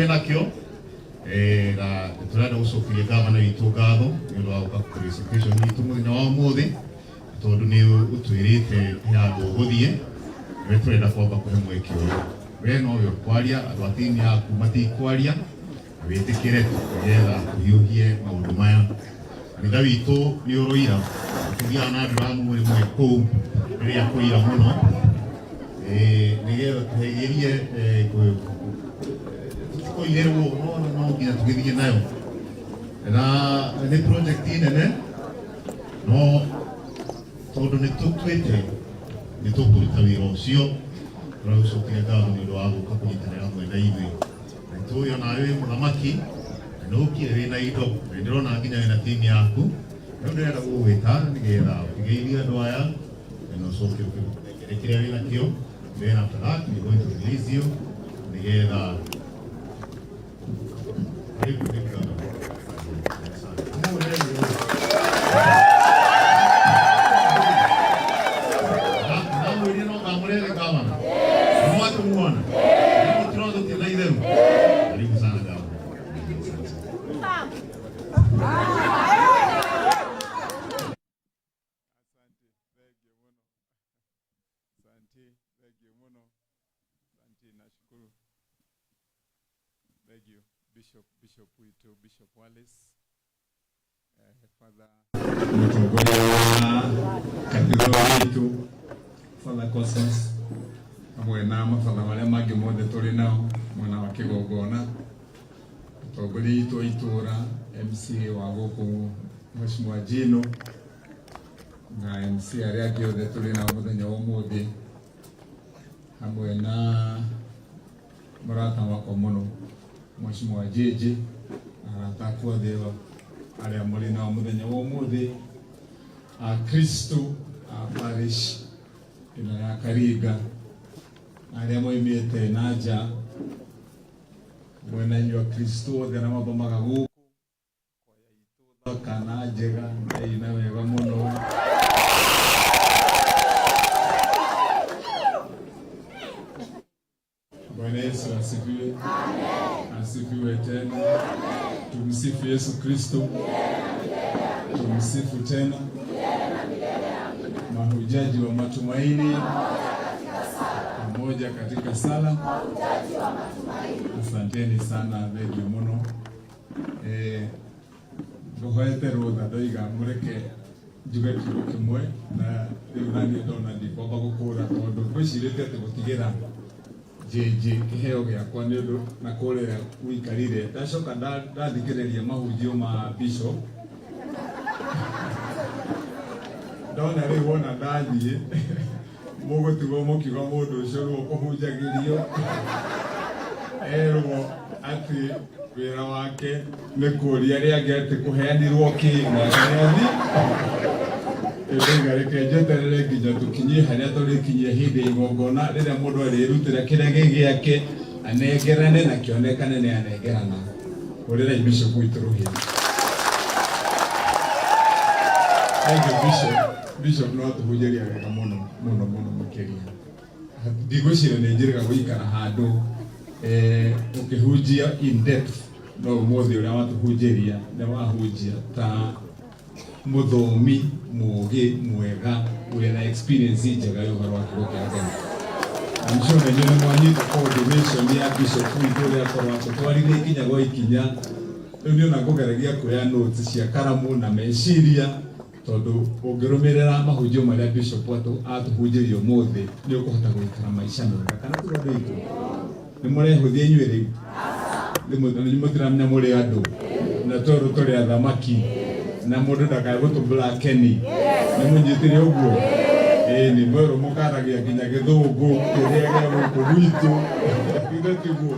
nakio na turenda gucokeria gavana witũ ngatho nĩ ũndũ wa gũka presentation itũ mũthenya wa ũmũthĩ tondũ nĩ ũtwĩrĩte handũ ũgũthiĩ nĩ tũrenda kwamba kũhe mweke ũyũ we no yo kwaria andũ a timu yaku matikwaria wĩtĩkĩre nĩgetha ũhiũhie maũndũ maya kanitha witũ nĩ ũrũira tũthiaga na andũ a mwĩrĩ kũu rĩrĩa kũira mũno nĩgetha tũhĩgĩrie koirwo no nginya tũgĩthiĩ nayo na nĩ project nene no tondũ nĩ tũtwĩte nĩ tũkũruta wĩra ũcio tũragũcokeria ngatho nĩ ũndũ wa gũka kũnyitanĩra hamwe na ithuĩ na nĩtũĩ ona wĩ mũthamaki na nĩũkire wĩna indo na ndĩrona nginya wĩna timu yaku rĩu ndĩrenda gũgwĩta nĩgetha ũkĩgeithie andũ aya na ũcoke ũkĩnengere kĩrĩa wĩna kĩo. Then after that we're going to release you nĩgetha Thank you, Bishop Wito, Bishop Wallace, Father Cathedral, Father Cosmos, hamwe na mababa marĩa mangĩ mothe tũrĩ nao mwena wa Kĩgongona, mũtongoria witũ itũra MCA wa gũkũ Mheshimiwa Jino na MC arĩa angĩ othe tũrĩ nao mũthenya wa ũmũthĩ, hamwe na mũrata wakwa mũno Mheshimiwa Jeje arata akwa thĩwa arĩa mũrĩ nao mũthenya wa ũmũthĩ, Kristo parish ĩno ya Karinga arĩa moimĩte na nja mwena wa Kristo othe na mathomaga gũkũ koya itũ thaka na njega na ina wega mũno. Bwana Yesu asifiwe. Amen. Asifiwe tena. Amen. Tumsifu Yesu Kristo. Tumsifu tena. Mahujaji wa matumaini pamoja katika sala. Mahujaji wa matumaini. Asanteni sana thegio muno. Ngohete rotha ndoiga mureke njuge kiugo kimwe na rĩu naniĩ ndona ndikwamba gũkũra tondũ ngwĩcirĩtie atĩ gũtigĩra jeje kiheo gĩakwa nĩ ũndũ na kũrĩa ũikarire ndacoka ndathikĩrĩria mahunjio ma Bishop ndona rĩu wona ndathiĩ mũgũtigwo mũkiuga mũndũ ũcio rĩu kũhunjagĩrio erwo atĩ wĩra wake nĩ kũũria arĩa angĩ atĩ kũheanirwo kĩ na reke njeterere nginya tũkinyie harĩa tũrĩkinyie hĩndĩ ya igongona rĩrĩa mũndũ arĩrutĩra kĩrĩa gĩake anengerane na kĩonekane nĩ anengerana. Ũrĩra Bishop witũ rũhĩa. Thank you Bishop no atũhunjĩria wega mũno makĩria. Ndigwĩciria nĩ njĩrĩga gũikara handũ ũkĩhunjia in depth no ũmũthĩ ũrĩa watũhunjĩria nĩ wahunjia ta mũthomi mũgĩ mwega wĩna experience njega ya ũhoro wa kiugo kĩa Ngai. I'm sure nĩ mwanyita coordination ya Bishop witũ ũrĩa akorwo atũtwarithia ikinya gwa ikinya. Rĩu nĩ ona ngũgeragia kuoya notes cia karamu na meciria tondũ ũngĩrũmĩrĩra mahunjio marĩa Bishop atũhunjĩria ũmũthĩ nĩ ũkũhota gũikara maica mega. Kana tũrĩ andũ nĩ mũrehũthia inyuĩ rĩu nĩ mũtiramenya mũrĩ andũ na tondũ tũrĩ athamaki na mũndũ ndakagũtũ blackeni nĩ mũnyitĩre ũguo nĩ mwerũ mũkaragia nginya gĩthũngũ kĩrĩa gĩa gũkũ gwitũ gĩgatiguo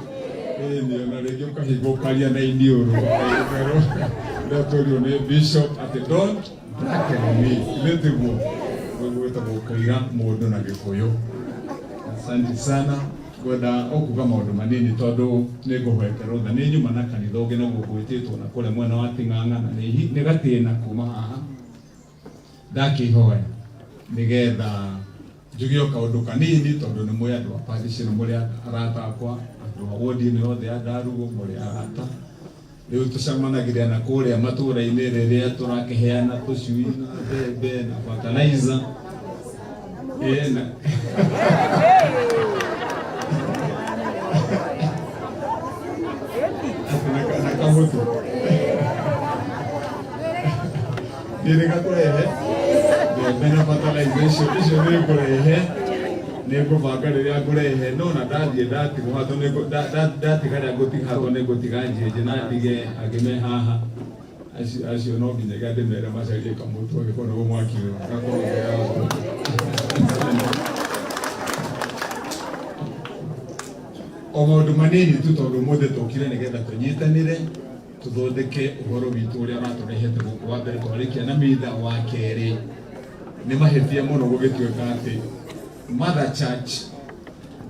nĩ ona rĩngĩ ũkahingũkaria na iniũrũ rĩrĩa tũrio nĩ Bishop atĩ don't blacken me gĩgatiguo gwĩtagwo kũira mũndũ na Gĩkũyũ. Asante sana. Gwenda okuga maũndũ manini tondũ nĩ ngũhwete rũtha nĩ nyuma na kanitha ũngĩ naguo gwĩtĩtwo na kũrĩa mwena wa Ting'ang'a na nĩ gatĩna kuma haha ndakĩhoya nĩgetha njugio kaũndũ kanini tondũ nĩ mũĩ andũ a parish nĩ mũrĩ arata akwa wodi ĩno yothe ya Ndarugu mũrĩ arata. Rĩu tũcemanagia na kũrĩa matũũra-inĩ rĩrĩa tũrakĩheana tũcui na mbembe na fertilizer. Nĩrĩga kũrehe mbembe na fertilizer icio nĩ kũrehe nĩ ngũbanga rĩrĩa ngũrehe no na ndathiĩ ndatigwo hatũ ndatiga rĩa ngũtiga hatũ nĩ ngũtiga njenje na ndige angĩ me haha acio no nginyagia ndĩmere macarie kamũtu angĩkorwo nĩguo mwaki gakorwo o maũndũ manini tu tondũ ũmũthĩ tũkire nĩgetha tũnyitanĩre tũthondeke ũhoro witũ ũrĩa ũratũrehete gũkũ. Wa mbere twarĩkia na mitha, wa kerĩ nĩ mahĩtia mũno gũgĩtuĩka atĩ Mother Church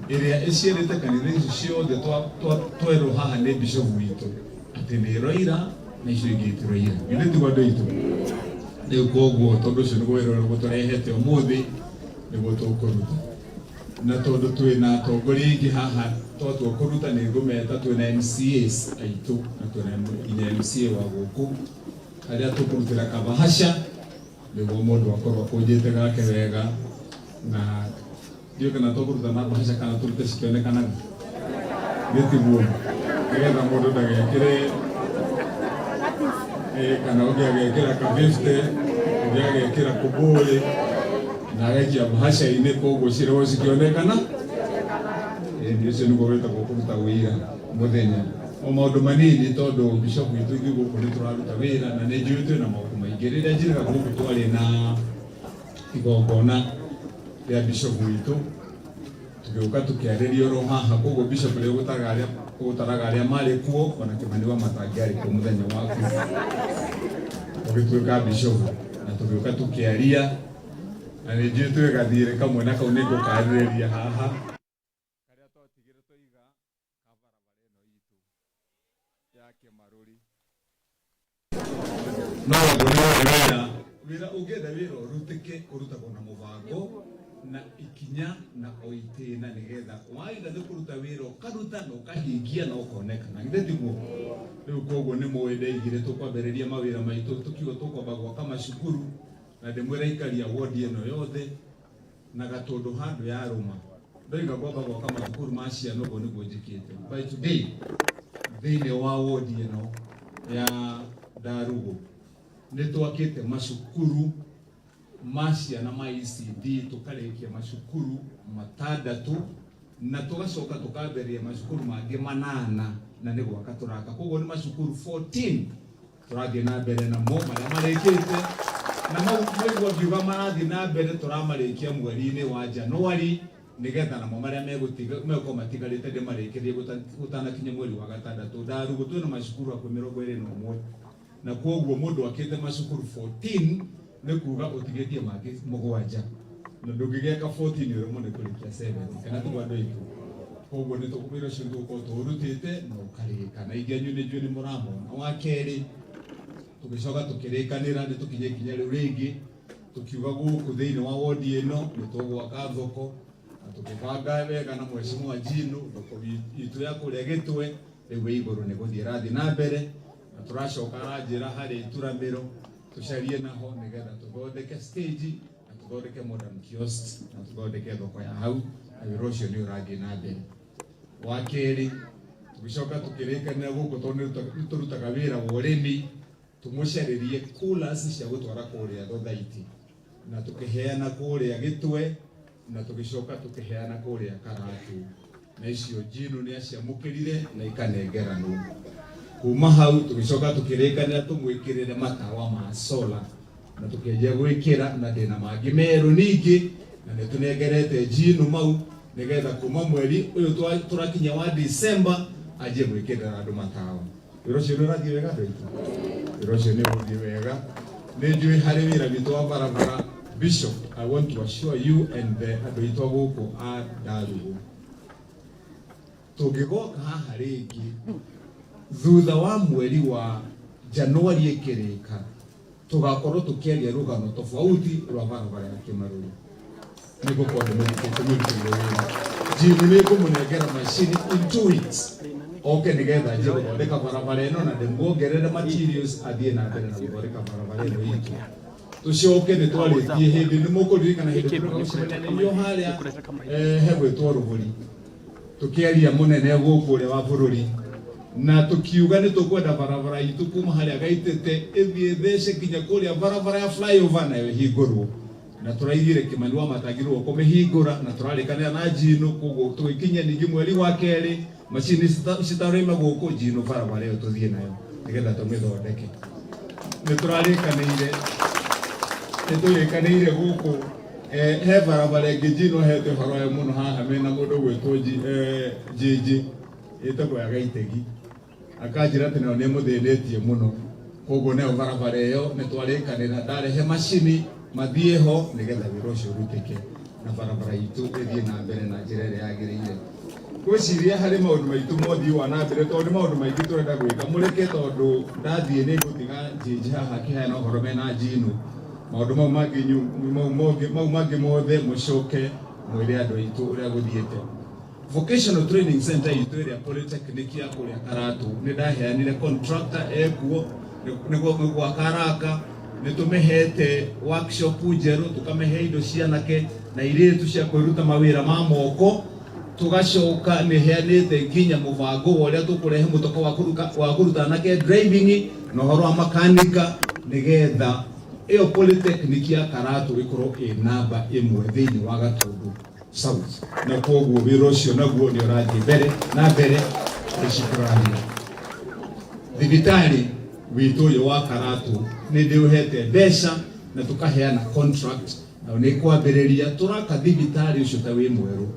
ĩrĩa ĩciarĩte kanitha icio ciothe twerwo haha nĩ bishop witũ atĩ nĩ ĩroira na icio ingĩ itiroira. Githĩ tiguo andũ aitũ? Rĩu koguo tondũ ũcio nĩguo wĩra ũrĩa ũtũrehete ũmũthĩ nĩguo tũkũruta, na tondũ twĩna atongoria aingĩ haha twatua kũruta nĩ ngũmeta twĩna MCAs aitũ na twĩna nginya MCA wa gũkũ harĩa tũkũrutĩra kabahasha nĩguo mũndũ akorwo akũnjĩte gake wega, na ndiũ kana tũkũruta na bahasha kana tũrute cikĩonekanaga nĩ tiguo, nĩgetha mũndũ ndagekĩre kana ũngĩ agekĩra ka 50 ũngĩ agekĩra kũbũrĩ na agaikia bahasha-inĩ, koguo cirĩo cikĩonekana. Nĩ ũcio nĩguo wĩtagwo kũruta wĩra mũthenya. O maũndũ manini tondũ bishop witũ ithuĩ gũkũ nĩ tũraruta wĩra na nĩ njũĩ twĩna maũndũ maingĩ. Rĩrĩa njĩraga gũkũ twarĩ na igongona rĩa bishop witũ tũgĩũka tũkĩarĩria oro haha, koguo bishop rĩu gũtaraga arĩa marĩ kuo ona Kĩmani wa matangĩarĩ kuo mũthenya waku ũgĩtuĩka bishop, na tũgĩũka tũkĩaria na nĩ njũĩ twĩ gathirĩ kamwe na kau nĩ ngũkarĩrĩria haha karĩa twatigire tũiga ka barabara ĩno itũ ya Kĩmarũri. No wĩra ũngĩenda wĩra ũrutĩke ũrutagwo na mũbango na ikinya na oitĩna, nĩgetha waenda nĩ kũruta wĩra ũkaruta na ũkahingia na ũkonekana. Githĩ tiguo? Rĩu koguo nĩ mũĩ ndaigire tũkwambĩrĩria mawĩra maitũ tũkiuga tũkwamba gwaka macukuru, na ndĩmwĩra aikari a wodi ĩno yothe na Gatũndũ handũ yarũma ndoiga kwamba gwaka macukuru ma ciana, ũguo nĩguo njĩkĩte. By today thĩinĩ wa wodi ĩno ya Ndarugu nĩ twakĩte macukuru ma ciana ma ECD, tũkarĩkia macukuru 6 na tũgacoka tũkambĩrĩria macukuru mangĩ 8 na nĩ gwaka tũraka. Koguo nĩ macukuru 14 tũrathiĩ na mbere namo marĩa marĩkĩte, na maigua ngiuga marathiĩ na mbere tũramarĩkia mweri-inĩ wa Januari, nĩgetha namo marĩa megũkorwo matigarĩte ndĩmarĩkĩrie gũtanakinya mweri wa gatandatũ. Ndarugu twĩna macukuru hakuhĩ 21 na koguo mũndũ akĩte macukuru 14 nĩ kuga ũtigĩtie mangĩ 7 na ndũngĩgĩaka 14 ũrũmwe nĩ kũrĩkia 7 kana tũgwa andũ aitũ. Koguo nĩ tũkũmĩra ũcio tũgũkorwo tũrutĩte na ũkarĩka na ingĩ nĩ njũĩ nĩ mũramona. Wa kerĩ tũgĩcoka tũkĩrĩkanĩra nĩ tũkinye ikinya rĩu rĩngĩ tũkiuga gũkũ thĩinĩ wa wodi ĩno nĩ tũgwaka thoko, na tũkĩbanga wega na mheshimiwa Jino thoko itũ ya kũrĩa Gĩtwe rĩu igũrũ nĩ gũthiĩ ĩrathiĩ na mbere, na tũracoka ranjĩra harĩ ituramĩro tũcarie naho nĩgetha tũthondeke stage na tũthondeke modern kiosk na tũthondeke thoko ya hau, na wĩra ũcio nĩ ũrathiĩ na mbere. Wa kerĩ tũgĩcoka tũkĩrĩkanĩra gũkũ tondũ nĩ tũrutaga wĩra wa ũrĩmi tũmũcarĩrie coolers cia gũtwara kũrĩa Thothaiti na tũkĩheana kũrĩa Gĩtwe na tũgĩcoka tũkĩheana kũrĩa Karatu, na icio Jino nĩ aciamũkĩrire na ikanengeranwo. Kuma hau tũgĩcoka tũkĩrĩkanĩra tũmwĩkĩrĩre matawa ma solar na tũkĩanjia gwĩkĩra na thĩna mangĩ merũ ningĩ, na nĩ tũnengerete Jino mau nĩgetha kuma mweri ũyũ tũrakinya wa December anjie gwĩkĩrĩra andũ matawa. Wĩra ũcio nĩ ũrathiĩ wega andũ aitũ? Wĩra ũcio nĩ ũrathiĩ wega. Nĩ njũĩ harĩ wĩra witũ wa barabara Bishop, I want to assure you and the andũ aitũ gũkũ a Ndarugu tũngĩgoka haha rĩngĩ thutha wa mweri wa Januari ĩkĩrĩka tũgakorwo tũkĩaria rũgano tofauti rwa barabara ya Kĩmarũri. Nĩ gũkorwo nĩ mũrutĩire wĩra Jimune kumunegera machine in 2 weeks. Okay, nigetha njye gũthondeka barabara ĩno na ndĩmuongerere materials athiĩ na mbere na gũthondeka barabara ĩno itũ. Tucoke nĩ twarĩtie hĩndĩ nĩ mũkũririkana hĩndĩ tũrĩo harĩa hegwĩtwo Rũgũri tũkĩaria mũnene gũkũ ũrĩa wa bũrũri na tukiuga nĩ tũkwenda barabara itũ kuma harĩa gaitĩte ĩthiĩ thece nginya kũrĩa barabara ya flyover nayo ĩhingũrwo na tũraigire Kimani Wamatangirwo kũmĩhingũra na tũrarĩkanĩra na Njino koguo tũgĩkinya ningĩ mweri wa kerĩ macini citarĩma gũkũ Njino barabara ĩyo tũthiĩ nayo nĩgetha tũmĩthondeke. Nĩ tũrĩkanĩire gũkũ he barabara ĩngĩ Njino hete ũhoro mũno haha mena mũndũ gwĩtwo Njĩnjĩ ĩtagwo ya Gaitegi akanjĩra atĩ nayo nĩ mũthĩnĩtie mũno koguo nayo barabara ĩyo nĩ twarĩkanĩra ndarehe macini mathiĩ ho nĩgetha wĩra ũcio ũrutĩke na barabara itũ ĩthiĩ na mbere na njĩra ĩrĩa yagĩrĩire. Gwĩciria harĩ maũndũ maitũ mothiĩ wa na mbere tondũ maũndũ maingĩ tũrenda gwĩka mũreke tondũ ndathiĩ nĩ ngũtiga Njĩnjĩ haha akĩheana ũhoro mena Njino maũndũ mau mangĩ mothe mũcoke mwĩre andũ aitũ ũrĩa gũthiĩte. Vocational Training Center itũ ĩrĩa Polytechnic ya kũrĩa Karatu nĩ ndaheanire contractor ekuo nĩguo gwaka haraka nĩ tũmĩhete workshop njerũ tũkamĩhe indo cianake na irĩtu cia kwĩruta mawĩra ma moko tugacoka nĩ heanĩte nginya mũbango ũrĩa tũkũrehe mũtoko wa kũruta anake driving na ũhoro wa makanika nĩgetha ĩyo Polytechnic ya Karatu ĩkorwo ĩ namba ĩmwe thĩinĩ wa Gatundu South na koguo wĩra ũcio naguo nĩ ũrathiĩ mbere gũcikurania. Thibitarĩ witũ ũyũ wa Karatu nĩ ndĩũhete mbeca na tũkaheana contract na nĩ kwambĩrĩria tũraka thibitarĩ ũcio ta wĩ mwerũ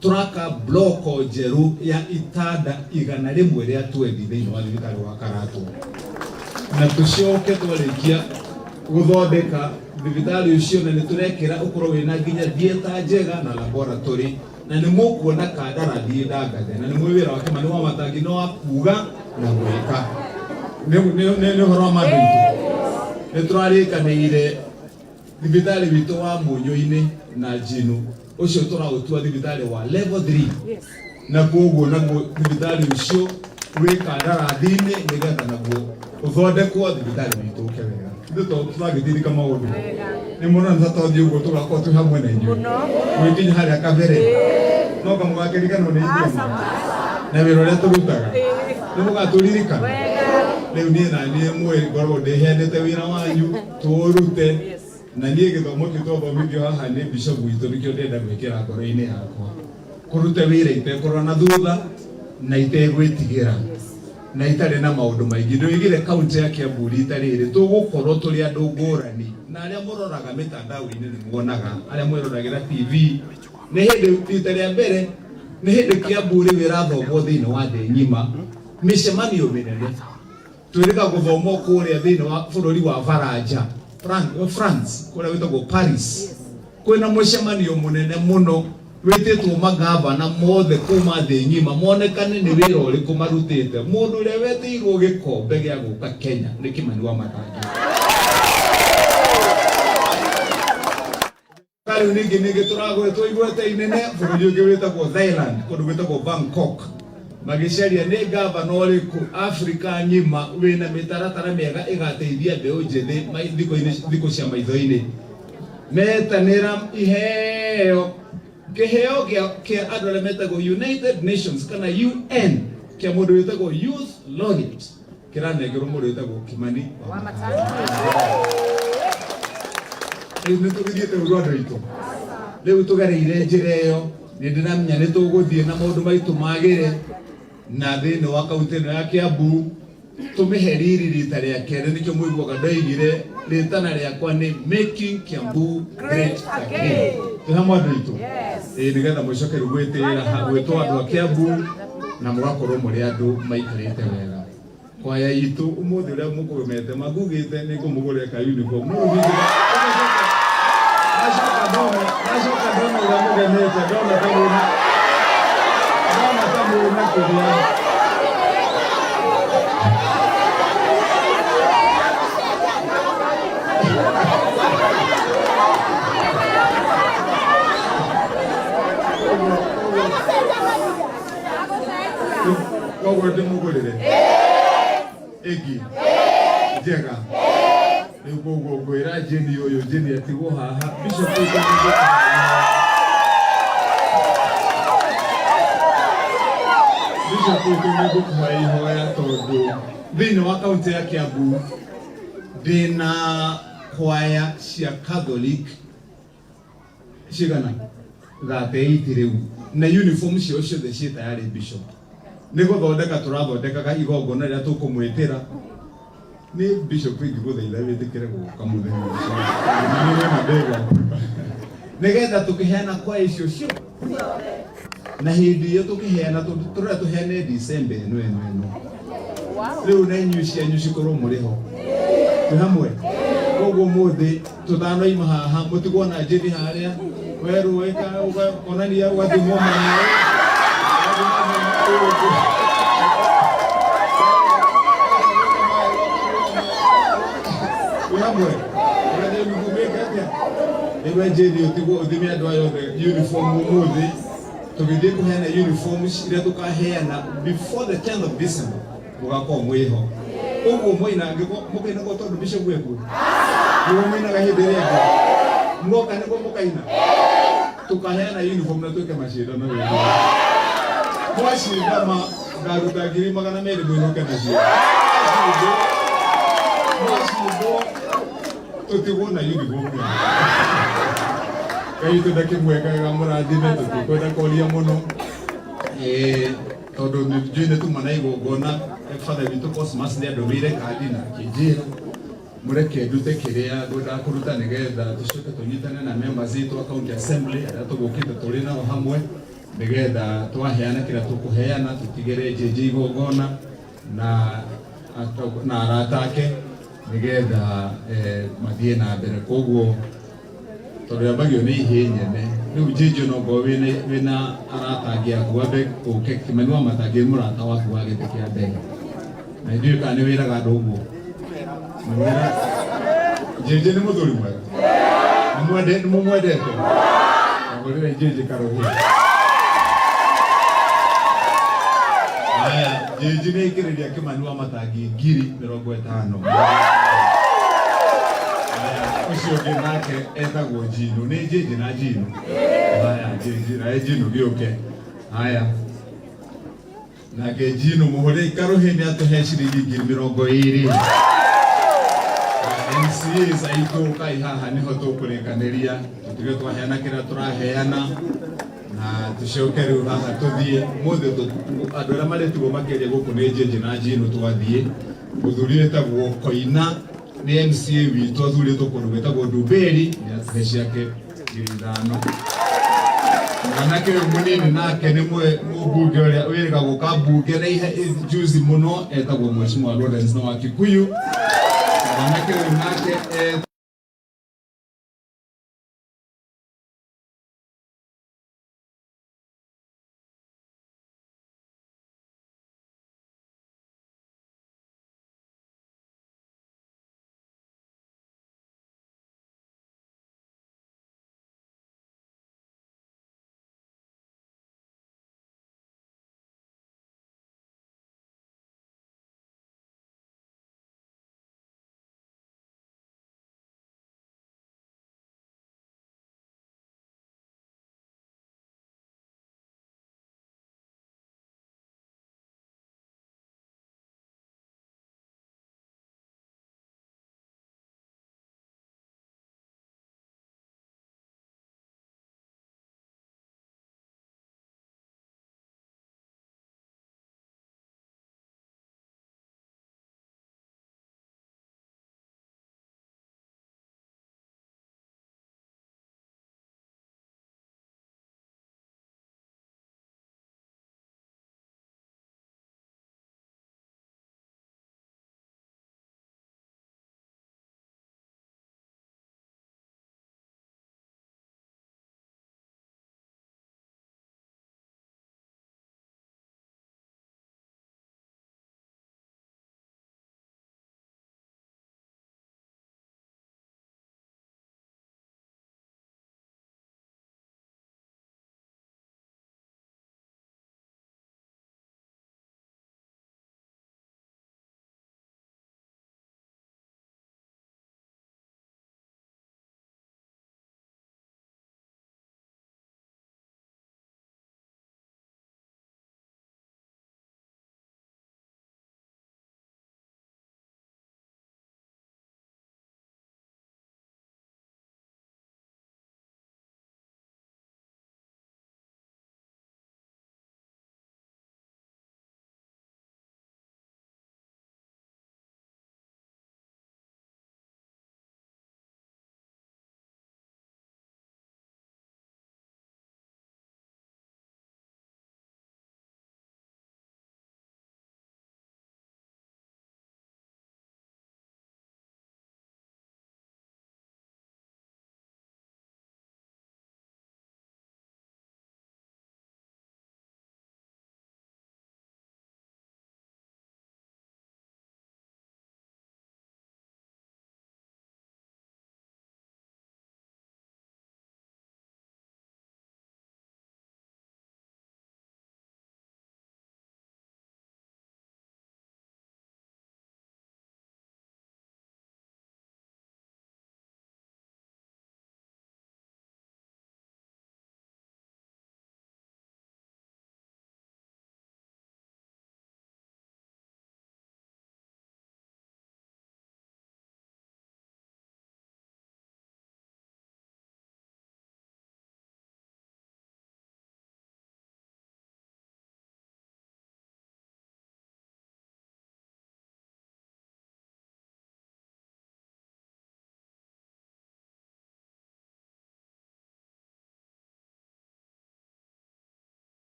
tũraka bloko njerũ ya itanda 100 rĩa 20 thĩinĩ wa thibitarĩ wa Karatu na tũcoke twarĩkia gũthondeka thibitarĩ ũcio na nĩ tũrekĩra ũkorwo wĩna nginya theater njega na laboratory na nĩ mũkuona kandarathi ndangathe na nĩ mwĩwĩra wa Kimani Wamatangi no wa kuga na gwĩka nĩ ũhoro wa maandũ aitũ. Nĩ tũrarĩkanĩire thibitarĩ witũ wa Mũnyũ-inĩ na Njino ũcio tũraũtua thibitarĩ wa level 3 na koguo naguo thibitarĩ ũcio wĩ kandarathi-inĩ nĩgetha naguo ũthondekwo thibitarĩ witũ ũke wega. Tũragĩthirika maũndũ nĩ mũno nĩ tatothiĩ ũguo tũgakorwo twĩ hamwe na inyuĩ gwĩkinya harĩa kabere no kamũgakĩriganwo nĩ inyuĩ na wĩra ũrĩa tũrutaga nĩ mũgatũririkana rĩu niĩ na niĩ mwĩ ngorwo ndĩheanĩte wĩra wanyu tũũrute na niĩ gĩthomo kĩu twathomithio haha nĩ bishop witũ nĩkĩo ndĩrenda gwĩkĩra ngoro-inĩ yakwa kũruta wĩra itekũrora na thutha na itegwĩtigĩra na itarĩ na maũndũ maingĩ. Nĩoigire kaunti ya Kiambu rita rĩrĩ tũgũkorwo tũrĩ andũ ngũrani na arĩa mũroraga mĩtandao-inĩ nĩ muonaga arĩa mwĩroragĩra TV nĩ hĩndĩ rita rĩa mbere nĩ hĩndĩ Kiambu rĩu ĩrathomwo thĩinĩ wa thĩ ng'ima mĩcemanio mĩnene twĩrĩga gũthomwo kũrĩa thĩinĩ wa bũrũri wa Faranja France kũrĩa wĩtagwo Paris kwĩna mũcemanio mũnene mũno wĩtĩtwo magavana mothe kuma thĩ ng'ima monekane nĩ wĩra ũrĩkũ marutĩte. Mũndũ ũrĩa wetĩirwo gĩkombe gĩa gũka Kenya nĩ Kimani Wamatangi. Rĩu ningĩ tũragwetwo igweta inene bũrũri ũngĩ wĩtagwo Thailand kũndũ gwĩtagwo Bangkok magĩcaria nĩ gavana ũrĩkũ Afrika ng'ima wĩna mĩtaratara mĩega ĩgateithia mbeũ njĩthĩ thikũ cia maitho-inĩ metanĩra iheo kĩheo kĩa andũ arĩa metagwo United Nations kana UN kĩa mũndũ wĩtagwo Youth Laureate kĩranengerwo mũndũ wĩtagwo Kimani Wamatangi. Rĩu nĩ tũgĩthiĩte ũguo andũ aitũ rĩu tũgereire njĩra ĩyo nĩ ndĩramenya nĩ tũgũthiĩ na maũndũ maitũ magĩre na thĩinĩ wa kaunti ĩno ya Kiambu tũmĩhe riri rita rĩa kerĩ nĩkĩo mũiguaga ndoigire rĩtana rĩakwa nĩ Making Kiambu Great Again. Tũ hamwe andũ aitũ nĩgetha mũcoke rĩu gwĩtwo andũ a Kiambu na mũgakorwo mũrĩ andũ maikarĩte wega. Kwaya itũ ũmũthĩ ũrĩa mũkũgemete magugĩte nĩ ngũmũgũrĩra ka uniform nacoka ndona ũrĩa mũgemete ndona tamũna kĩrĩa koguo ndimugurire egi njega riu koguo ngwira Jeni uyu Jeni atigwo haha Bishop nĩngũkũhoya ihoya tondũ thĩinĩ wa kaunti ya Kiambu ndĩna kwaya cia Catholic cigana 38 rĩu na uniform ciao ciothe ciĩ tayari Bishop nĩ gũthondeka tũrathondekaga igongona rĩrĩa tũkũmwĩtĩra nĩ Bishop ingĩgũthaitha wĩtĩkĩre gũka mũthenya ũcio nĩgetha tũkĩheana kwaya icio cio na hindi iyo tukiheana turira tuheane December eno riu na inyu cianyu cikorwo muriho tu hamwe koguo muthi tutanoima haha mutigwo na Jeni haria weru weka ukonania wathimo mwana tu hamwe uraje mugubeka ewe Jeni utigwo uthime andu ayo uniform muthi tugithie kuheana uniforms iria tukaheana before the 10th of December mugakorwo mwiho uguo mwina mukaina ko tondu Bishop weku uguo mwina ga hindi ria mugoka niguo mukaina tukaheana uniform na tuke macindano wega mwacindama ngaruta 200,000 mwinuke nacio mwacindwo tutigwo na uniform kai tudake mwega murathime tutikwenda koria muno tondu njuine tumana igongona father witu Cosmas ni andumire kandi na kinjira mureke ndute kiria ngwenda kuruta nigetha tucoke tunyitane na members itu county assembly aria tugukite turi nao hamwe nigetha twaheana kira tukuheana tutigere jeje igongona na aratake nigetha mathie na mbere koguo tondu ambagio ni ihenyene riu jeje no go wina aratangia kuambe uke kimenwa matangi murata waku wa gite kia mbere na ndiyo kana wiraga andu uguo mwira jeje ni muthuri mwega ni mumwendete ngorire jeje karohi aya jeje ni ikiriria kimanwa matangi 50,000 ucio nake etagwo Jino ni jeje na Jino haya jeje na Jino gioke haya nake Jino muhore ikarohe ni atuhe ciringi 20,000 MCA saitu kai haha niho tukurikaniria tutige twaheana kira turaheana na tucoke riu haha tuthie mothe andu aria maretugo makeria guku ni jeje na Jino twathie muthuri etagwo Koina ni MCA witu athurĩtwo kũndũ gwĩtagwo Ndumberi nĩ atuhe ciake 5,000 mwanake ũyũ mũnini nake nĩ mũmbunge ũrĩa wĩrĩgagwo kambunge na juzi mũno etagwo Mheshimiwa Lawrence wa Kikuyu mwanake ũyũ nake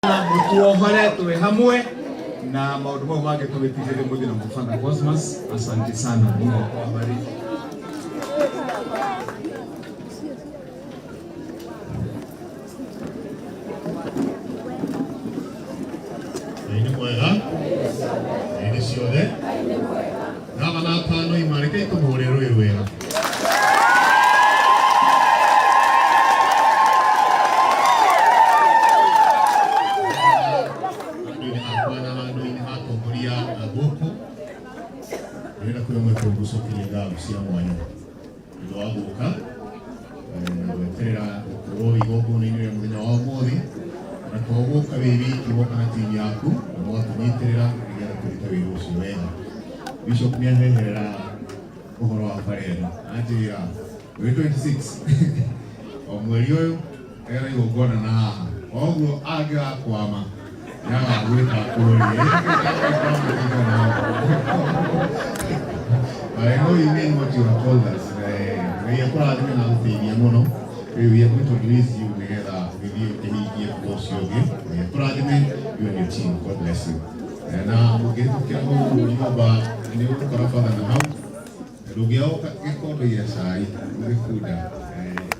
Mutuohore tuwe hamwe na maundu mau mangĩ tũgĩtigĩre mũthĩ na mũbanga Cosmas. Asante sana, Mungu akubariki. Nĩ mwega nĩ ciothe gavana atano imarĩke tũmũhũre rũĩ rwega. Nenda kuomba kugusokiria ngabu cia mwanya ndio waguka na gweterera gũkorwo igongona-inĩ rĩa mũthenya wa ũmũthĩ na tũgũka wĩ wiki woka na timu yaku na mwatũnyitĩrĩra nĩgetha tũrute wĩra ũcio wega. Bishop nĩaheherera ũhoro wa barero anjĩra wĩ 26 o mweri ũyũ era igongona na haha koguo angĩgakwama yagagwĩka kũrĩ I know you mean what you have told us. We are proud of you. We are going to release you together with you to close your game. We are proud of you and your team. God bless you. And now we'll get to Kiambo, you know, but you will come up and out. And we'll get all the yes, I will